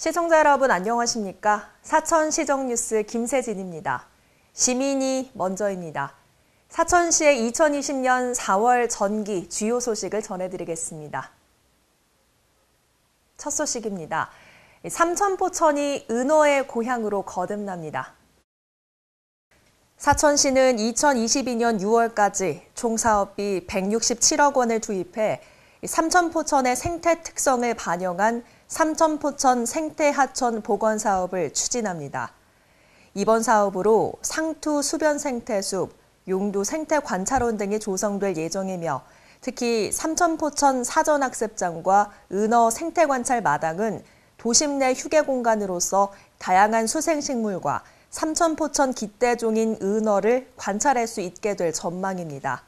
시청자 여러분 안녕하십니까? 사천시정뉴스 김세진입니다. 시민이 먼저입니다. 사천시의 2020년 4월 전기 주요 소식을 전해드리겠습니다. 첫 소식입니다. 삼천포천이 은어의 고향으로 거듭납니다. 사천시는 2022년 6월까지 총 사업비 167억 원을 투입해 삼천포천의 생태 특성을 반영한 삼천포천 생태하천 복원 사업을 추진합니다. 이번 사업으로 상투 수변 생태숲, 용도 생태관찰원 등이 조성될 예정이며 특히 삼천포천 사전학습장과 은어 생태관찰 마당은 도심 내 휴게 공간으로서 다양한 수생식물과 삼천포천 깃대종인 은어를 관찰할 수 있게 될 전망입니다.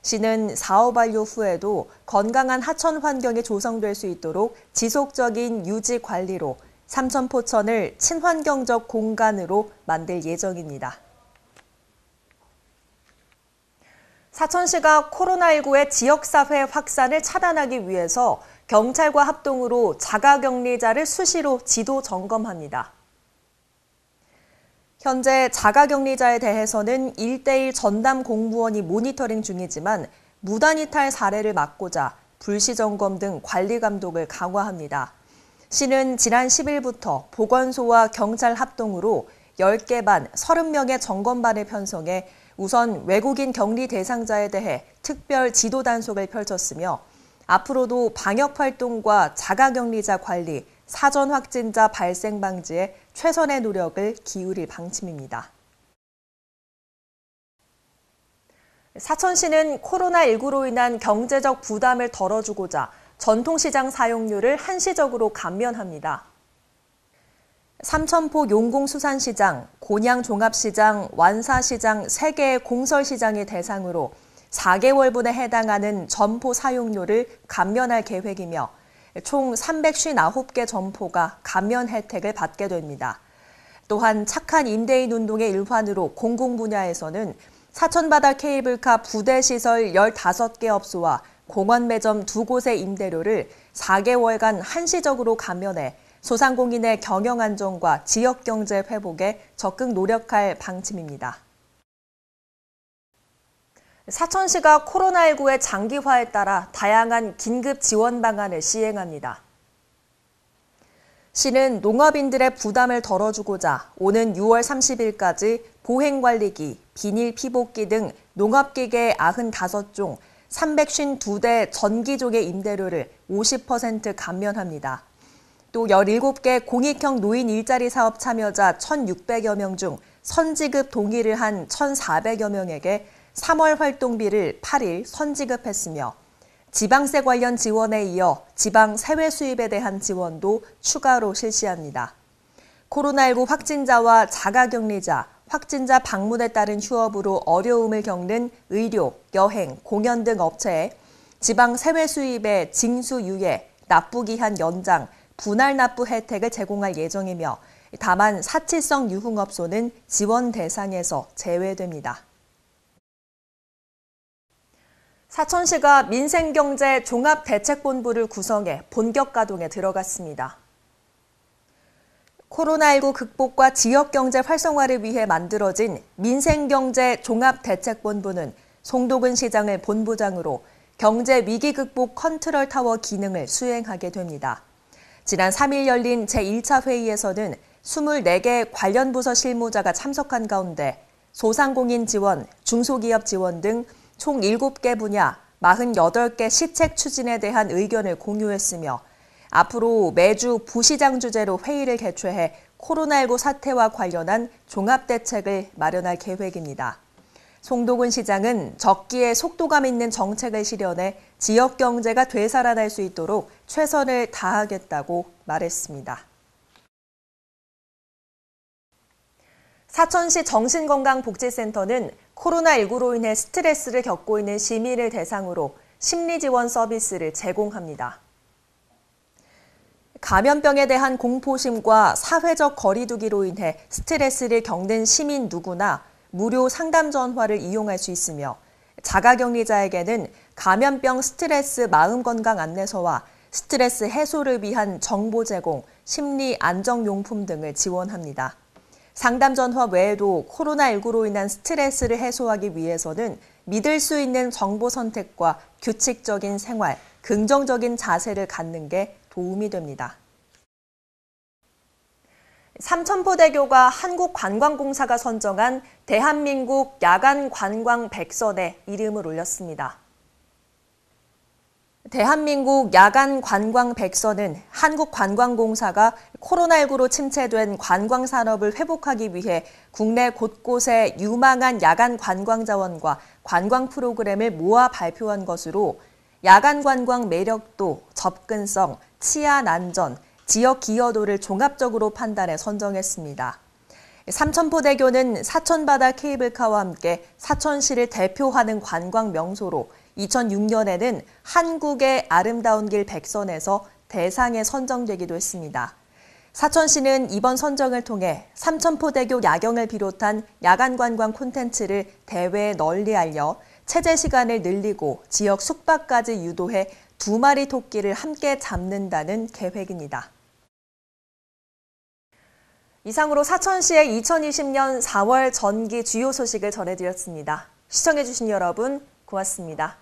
시는 사업 완료 후에도 건강한 하천 환경이 조성될 수 있도록 지속적인 유지 관리로 삼천포천을 친환경적 공간으로 만들 예정입니다. 사천시가 코로나19의 지역사회 확산을 차단하기 위해서 경찰과 합동으로 자가격리자를 수시로 지도 점검합니다. 현재 자가격리자에 대해서는 1:1 전담 공무원이 모니터링 중이지만 무단이탈 사례를 막고자 불시점검 등 관리 감독을 강화합니다. 시는 지난 10일부터 보건소와 경찰 합동으로 10개 반 30명의 점검반을 편성해 우선 외국인 격리 대상자에 대해 특별 지도 단속을 펼쳤으며 앞으로도 방역활동과 자가격리자 관리, 사전 확진자 발생 방지에 최선의 노력을 기울일 방침입니다. 사천시는 코로나19로 인한 경제적 부담을 덜어주고자 전통시장 사용료를 한시적으로 감면합니다. 삼천포 용궁수산시장, 곤양종합시장, 완사시장 3개의 공설시장의 대상으로 4개월분에 해당하는 점포 사용료를 감면할 계획이며 총 359개 점포가 감면 혜택을 받게 됩니다. 또한 착한 임대인 운동의 일환으로 공공분야에서는 사천바다 케이블카 부대시설 15개 업소와 공원 매점 2곳의 임대료를 4개월간 한시적으로 감면해 소상공인의 경영 안정과 지역경제 회복에 적극 노력할 방침입니다. 사천시가 코로나19의 장기화에 따라 다양한 긴급 지원 방안을 시행합니다. 시는 농업인들의 부담을 덜어주고자 오는 6월 30일까지 보행관리기, 비닐 피복기 등 농업기계 95종, 352대 전기족의 임대료를 50% 감면합니다. 또 17개 공익형 노인 일자리 사업 참여자 1,600여 명 중 선지급 동의를 한 1,400여 명에게 3월 활동비를 8일 선지급했으며 지방세 관련 지원에 이어 지방 세외 수입에 대한 지원도 추가로 실시합니다. 코로나19 확진자와 자가격리자, 확진자 방문에 따른 휴업으로 어려움을 겪는 의료, 여행, 공연 등 업체에 지방 세외 수입의 징수 유예, 납부기한 연장, 분할 납부 혜택을 제공할 예정이며 다만 사치성 유흥업소는 지원 대상에서 제외됩니다. 사천시가 민생경제 종합대책본부를 구성해 본격 가동에 들어갔습니다. 코로나19 극복과 지역경제 활성화를 위해 만들어진 민생경제 종합대책본부는 송도근 시장을 본부장으로 경제위기 극복 컨트롤 타워 기능을 수행하게 됩니다. 지난 3일 열린 제1차 회의에서는 24개 관련 부서 실무자가 참석한 가운데 소상공인 지원, 중소기업 지원 등 총 7개 분야 48개 시책 추진에 대한 의견을 공유했으며 앞으로 매주 부시장 주재로 회의를 개최해 코로나19 사태와 관련한 종합대책을 마련할 계획입니다. 송도근 시장은 적기에 속도감 있는 정책을 실현해 지역 경제가 되살아날 수 있도록 최선을 다하겠다고 말했습니다. 사천시 정신건강복지센터는 코로나19로 인해 스트레스를 겪고 있는 시민을 대상으로 심리지원 서비스를 제공합니다. 감염병에 대한 공포심과 사회적 거리 두기로 인해 스트레스를 겪는 시민 누구나 무료 상담 전화를 이용할 수 있으며 자가격리자에게는 감염병 스트레스 마음건강 안내서와 스트레스 해소를 위한 정보 제공, 심리 안정용품 등을 지원합니다. 상담 전화 외에도 코로나19로 인한 스트레스를 해소하기 위해서는 믿을 수 있는 정보 선택과 규칙적인 생활, 긍정적인 자세를 갖는 게 도움이 됩니다. 삼천포대교가 한국관광공사가 선정한 대한민국 야간관광 100선에 이름을 올렸습니다. 대한민국 야간관광 100선은 한국관광공사가 코로나19로 침체된 관광산업을 회복하기 위해 국내 곳곳에 유망한 야간관광 자원과 관광 프로그램을 모아 발표한 것으로 야간관광 매력도, 접근성, 치안 안전, 지역 기여도를 종합적으로 판단해 선정했습니다. 삼천포대교는 사천바다 케이블카와 함께 사천시를 대표하는 관광 명소로 2006년에는 한국의 아름다운 길 100선에서 대상에 선정되기도 했습니다. 사천시는 이번 선정을 통해 삼천포대교 야경을 비롯한 야간관광 콘텐츠를 대외에 널리 알려 체제 시간을 늘리고 지역 숙박까지 유도해 2마리 토끼를 함께 잡는다는 계획입니다. 이상으로 사천시의 2020년 4월 전기 주요 소식을 전해드렸습니다. 시청해주신 여러분 고맙습니다.